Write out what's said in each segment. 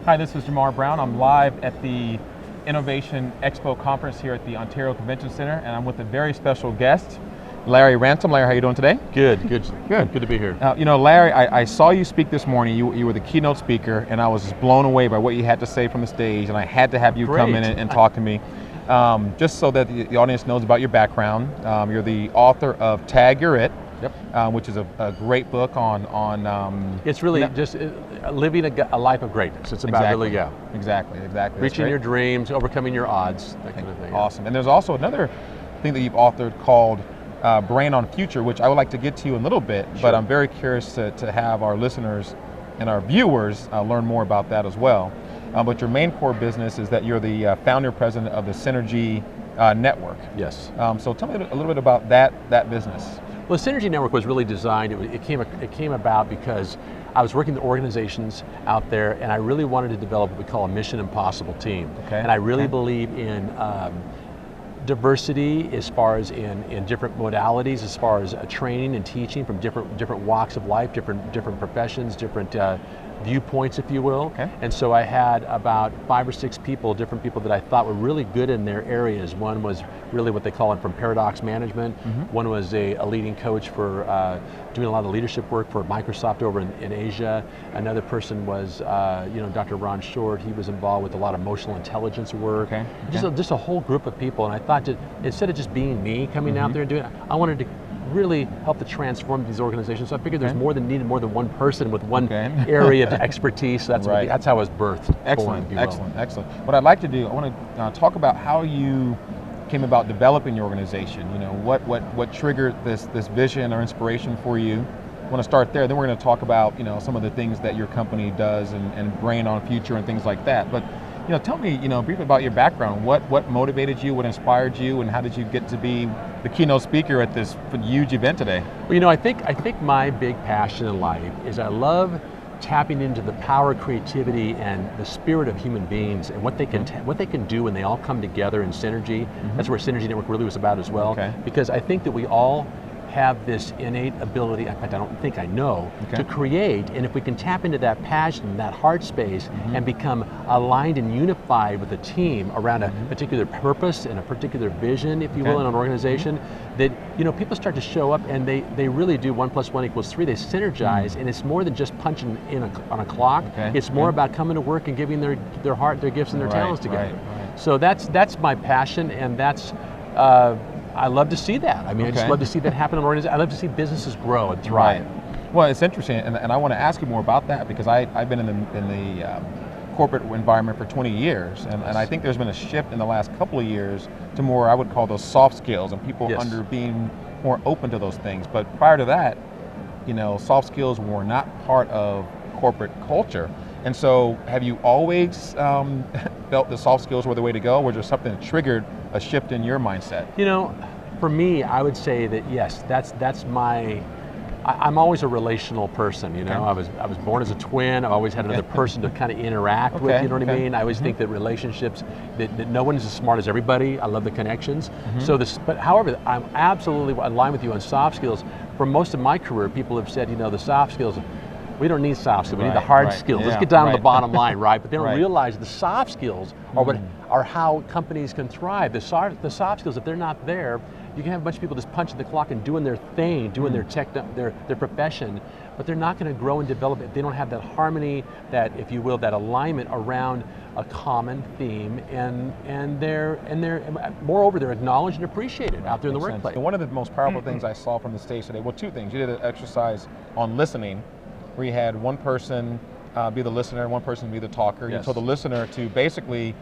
Hi, this is Jamar Brown. I'm live at the Innovation Expo conference here at the Ontario Convention Center, and I'm with a very special guest, Larry Ransom. Larry, how are you doing today? Good to be here. Larry, I saw you speak this morning. You were the keynote speaker, and I was just blown away by what you had to say from the stage, and I had to have you come in and talk to me. Just so that the audience knows about your background. You're the author of Tag You're It, which is a great book on it's really just living a life of greatness. It's about exactly reaching your dreams, overcoming your odds, that kind of thing. Awesome. And there's also another thing that you've authored called Brain on Future, which I would like to get to you in a little bit, but I'm very curious to have our listeners and our viewers learn more about that as well. But your main core business is that you're the founder president of the Synergy Network. Yes. So tell me a little bit about that business. Well, the Synergy Network was really designed, it came about because I was working with organizations out there, and I really wanted to develop what we call a Mission Impossible team. Okay. And I really believe in diversity as far as in different modalities, as far as training and teaching from different walks of life, different professions, different viewpoints, if you will. Okay. And so I had about 5 or 6 different people that I thought were really good in their areas. One was really what they call it from paradox management. One was a leading coach for doing a lot of leadership work for Microsoft over in Asia. Another person was Dr. Ron Short. He was involved with a lot of emotional intelligence work. Okay. Just a whole group of people. And I thought that instead of just being me coming out there and doing it, I wanted to really help to transform these organizations. So I figured there's more than one person with one area of expertise. That's that's how it was birthed. Excellent. What I'd like to do, I want to talk about how you came about developing your organization. What triggered this vision or inspiration for you. I want to start there. Then we're going to talk about some of the things that your company does and Brain on Future and things like that. But tell me briefly about your background. What motivated you? What inspired you? And how did you get to be the keynote speaker at this huge event today? Well, I think my big passion in life is I love tapping into the power, creativity, and the spirit of human beings and what they can do when they all come together in synergy. That's where Synergy Network really was about as well. Okay. Because I think that we all have this innate ability, in fact I don't think I know, to create, and if we can tap into that passion, that heart space, and become aligned and unified with a team around a particular purpose and a particular vision, if you will, in an organization, that people start to show up and they really do 1 + 1 = 3, they synergize, and it's more than just punching in on a clock, it's more about coming to work and giving their heart, their gifts, and their talents together. So that's my passion, and that's I love to see that. I mean, I just love to see that happen in organizations. I love to see businesses grow and thrive. Well, it's interesting, and I want to ask you more about that because I've been in the corporate environment for 20 years, and I think there's been a shift in the last couple of years to more, I would call those soft skills, and people under being more open to those things. But prior to that, soft skills were not part of corporate culture. And so have you always felt the soft skills were the way to go, or was there something that triggered a shift in your mindset? For me, I would say that yes, that's my, I'm always a relational person, I was born as a twin. I've always had another person to kind of interact with, you know what I mean? I always think that relationships, that no one is as smart as everybody. I love the connections. But however, I'm absolutely in line with you on soft skills. For most of my career, people have said, the soft skills, we don't need soft skills, we need the hard skills. Let's get down to the bottom line, right? But they don't realize the soft skills are how companies can thrive. The soft skills, if they're not there, you can have a bunch of people just punching the clock and doing their thing, doing their profession, but they're not going to grow and develop if they don't have that harmony, that, if you will, that alignment around a common theme, and they're moreover, they're acknowledged and appreciated out there in the workplace. And one of the most powerful things I saw from the stage today, well, 2 things. You did an exercise on listening, where you had one person be the listener and one person be the talker. You told the listener to basically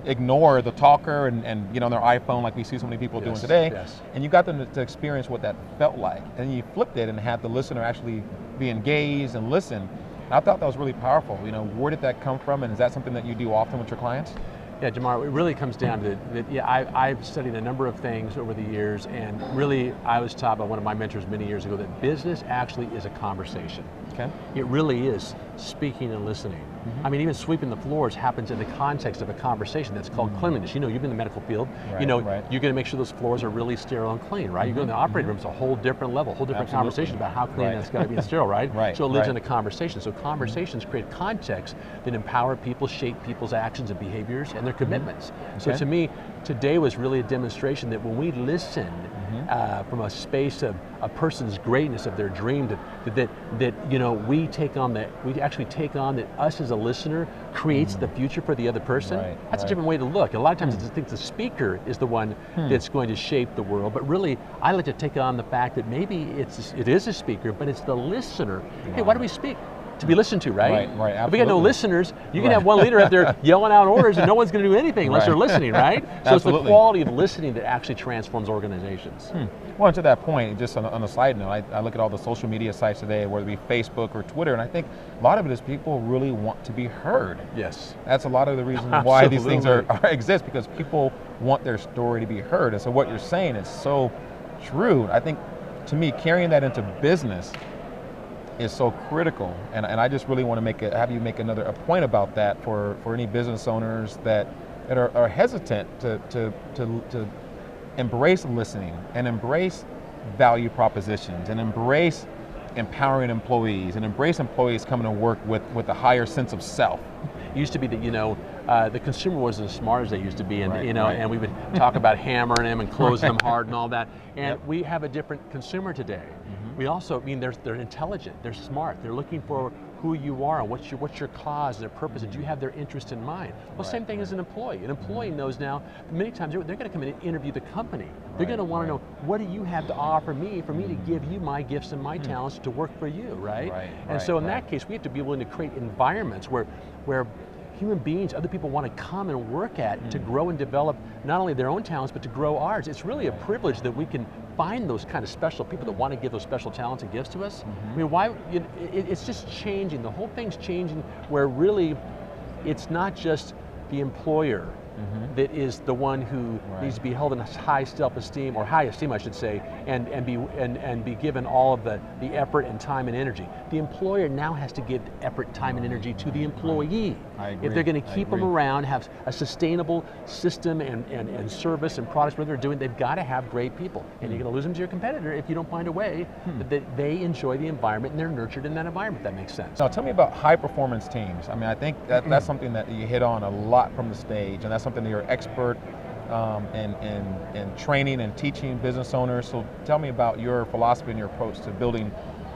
ignore the talker and on their iPhone, like we see so many people doing today. And you got them to experience what that felt like. And you flipped it and had the listener actually be engaged and listen. And I thought that was really powerful. Where did that come from, and is that something that you do often with your clients? Yeah, Jamar, it really comes down to that. I've studied a number of things over the years, and really I was taught by one of my mentors many years ago that business actually is a conversation. It really is speaking and listening. I mean, even sweeping the floors happens in the context of a conversation that's called cleanliness. You know, you've been in the medical field. Right, you know, right. you're going to make sure those floors are really sterile and clean, right? You go in the operating room, it's a whole different level, whole different conversation about how clean that's got to be and sterile, right? Right. So it lives in a conversation. So conversations create context that empower people, shape people's actions and behaviors and their commitments. So to me, today was really a demonstration that when we listen from a space of a person's greatness, of their dream, that you know, we actually take on that us as a listener creates the future for the other person. That's a different way to look. A lot of times I think the speaker is the one that's going to shape the world, but really I like to take on the fact that maybe it is a speaker, but it's the listener. Hey, why do we speak? To be listened to, right? Right, If we got no listeners, you can have one leader out there yelling out orders and no one's going to do anything unless they're listening, right? So it's the quality of listening that actually transforms organizations. Well, to that point, just on a side note, I look at all the social media sites today, whether it be Facebook or Twitter, and I think a lot of it is people really want to be heard. Yes. That's a lot of the reason why these things exist, because people want their story to be heard. And so what you're saying is so true. I think, to me, carrying that into business is so critical, and I just really want to have you make a point about that for any business owners that are hesitant to embrace listening and embrace value propositions and embrace empowering employees and embrace employees coming to work with a higher sense of self. It used to be that, you know, the consumer wasn't as smart as they used to be, and and we would talk about hammering them and closing them hard and all that. And we have a different consumer today. We also, I mean, they're intelligent, they're smart, they're looking for who you are and what's your cause and their purpose, and do you have their interest in mind? Well, same thing as an employee. An employee knows now, many times they're going to come in and interview the company. They're going to want to know, what do you have to offer me for me to give you my gifts and my talents to work for you, right? And so in that case, we have to be willing to create environments where human beings, other people want to come and work at to grow and develop not only their own talents, but to grow ours. It's really a privilege that we can find those kind of special people that want to give those special talents and gifts to us. I mean, why? It's just changing. The whole thing's changing, where really it's not just the employer that is the one who needs to be held in high self-esteem, or high esteem I should say, and be given all of the effort and time and energy. The employer now has to give effort, time and energy to the employee. If they're going to keep them around, have a sustainable system and service and products, what they're doing, they've got to have great people. And you're going to lose them to your competitor if you don't find a way that they enjoy the environment and they're nurtured in that environment. That makes sense. Now tell me about high performance teams. I mean, I think that's something that you hit on a lot from the stage, and that's something that you're expert in training and teaching business owners. So tell me about your philosophy and your approach to building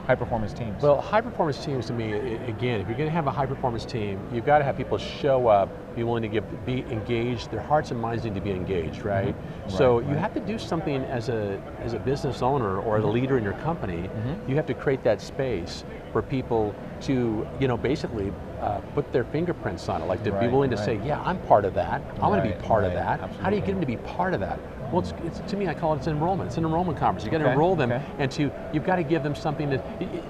high performance teams. Well, high performance teams, to me, again, if you're going to have a high performance team, you've got to have people show up, be willing to be engaged. Their hearts and minds need to be engaged, right? So you have to do something as a business owner or a leader in your company. You have to create that space for people to, basically put their fingerprints on it, like to be willing to say, yeah, I'm part of that. I want to be part of that. Absolutely. How do you get them to be part of that? Well, it's to me, I call it enrollment. It's an enrollment conference. You got to enroll them, and you've got to give them something that.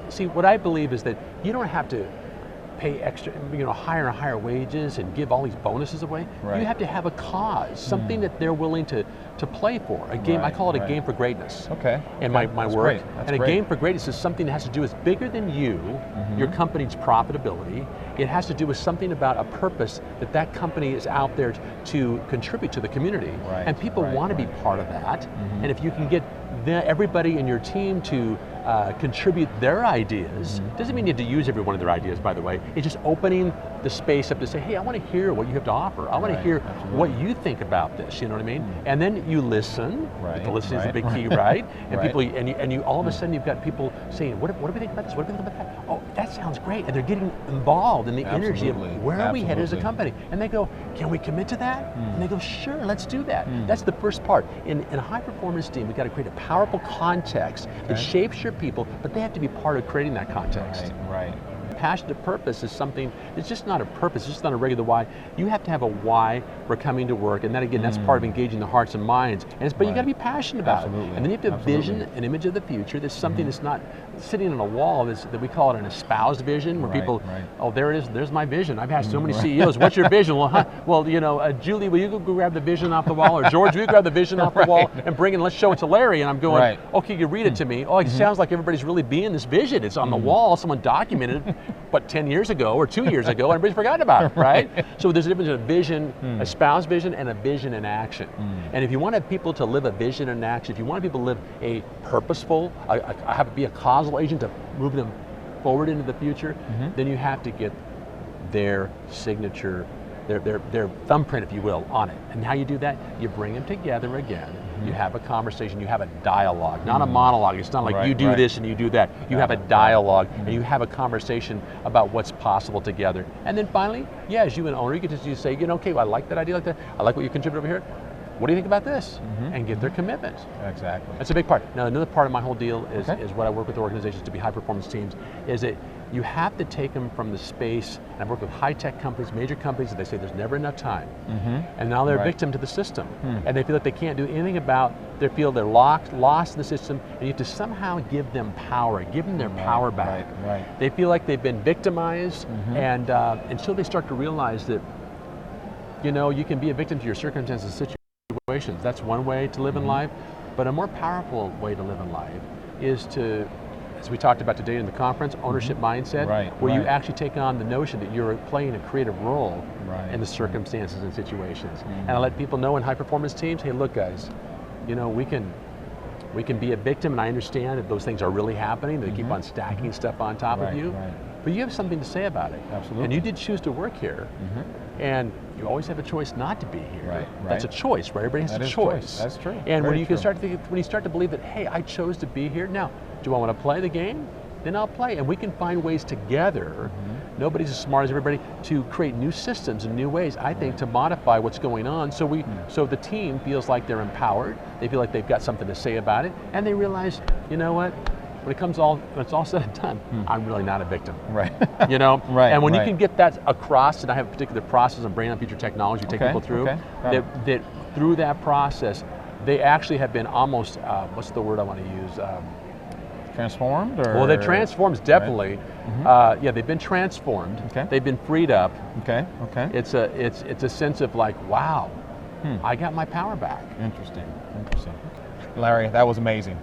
See, what I believe is that you don't have to pay extra, higher and higher wages and give all these bonuses away. You have to have a cause, something that they're willing to play for. A game, I call it a game for greatness. In my work. And a game for greatness is something that has to do with bigger than you, your company's profitability. It has to do with something about a purpose that company is out there to contribute to the community. And people want to be part of that. And if you can get everybody in your team to contribute their ideas, doesn't mean you have to use every one of their ideas, by the way. It's just opening the space up to say, hey, I want to hear what you have to offer. I want to hear what you think about this, you know what I mean? And then you listen. The listening is a big key, right? And people, and you all of a sudden you've got people saying, what do we think about this? What do we think about that? Oh, that sounds great. And they're getting involved in the energy of where are we headed as a company? And they go, can we commit to that? And they go, sure, let's do that. That's the first part. In a high performance team, we've got to create a powerful context that shapes your people, but they have to be part of creating that context. Passion to purpose is something, it's just not a purpose, it's just not a regular why. You have to have a why for coming to work, and that again, that's part of engaging the hearts and minds. But you got to be passionate about it. And then you have to vision an image of the future that's something that's not sitting on a wall, that we call it an espoused vision, where people, oh, there it is, there's my vision. I've asked so many CEOs, what's your vision? Well, Julie, will you go grab the vision off the wall? Or George, will you grab the vision off the wall and bring it, and let's show it to Larry? And I'm going, okay, you read it to me. Oh, it sounds like everybody's really being this vision. It's on the wall, someone documented it. but 10 years ago or 2 years ago, and everybody's forgotten about it, right? So there's a difference in a vision, a spouse vision, and a vision in action. And if you want people to live a vision in action, if you want people to live a purposeful, be a causal agent to move them forward into the future, then you have to get their signature, their thumbprint, if you will, on it. And how you do that, you bring them together again, you have a conversation, you have a dialogue, not a monologue. It's not like you do this and you do that. You have a dialogue and you have a conversation about what's possible together. And then finally, as you an owner, you get to say, okay, well, I like that idea, I like what you contribute over here. What do you think about this? And get their commitment. Exactly. That's a big part. Now, another part of my whole deal is what I work with organizations to be high performance teams, is that you have to take them from the space, and I've worked with high-tech companies, major companies, and they say there's never enough time. And now they're a victim to the system. And they feel that they can't do anything about, they feel they're lost in the system, and you have to somehow give them power, give them their power back. They feel like they've been victimized, and until they start to realize that, you can be a victim to your circumstances, situations. That's one way to live in life, but a more powerful way to live in life is to, as we talked about today in the conference, ownership mindset, where you actually take on the notion that you're playing a creative role in the circumstances and situations. And I let people know in high performance teams, hey, look guys, we can be a victim, and I understand that those things are really happening, they keep on stacking stuff on top of you, but you have something to say about it. Absolutely. And you did choose to work here, and you always have a choice not to be here. That's a choice, right? Everybody has a choice. That's true. And when you start to believe that, hey, I chose to be here, now, do I want to play the game? Then I'll play, and we can find ways together, nobody's as smart as everybody, to create new systems and new ways, I think, to modify what's going on, so so the team feels like they're empowered, they feel like they've got something to say about it, and they realize, you know what, when it's all said and done, I'm really not a victim. And when you can get that across, and I have a particular process of Brain on Future Technology you take people through, that through that process, they actually have been almost, what's the word I want to use? Transformed? Or? Well, they're transformed, definitely. They've been transformed. They've been freed up. It's a sense of like, wow, I got my power back. Interesting. Larry, that was amazing.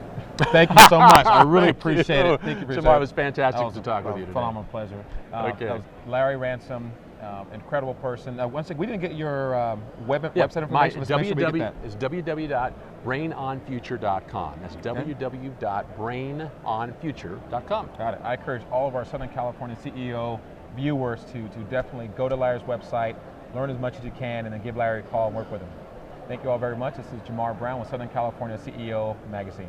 Thank you so much. I really appreciate it. Thank you for Shamar, it was fantastic to talk with you today. Phenomenal pleasure. That was Larry Ransom, incredible person. Once again, we didn't get your website information. It's www.brainonfuture.com. That's www.brainonfuture.com. Got it. I encourage all of our Southern California CEO viewers to definitely go to Larry's website, learn as much as you can, and then give Larry a call and work with him. Thank you all very much. This is Jamar Brown with Southern California CEO Magazine.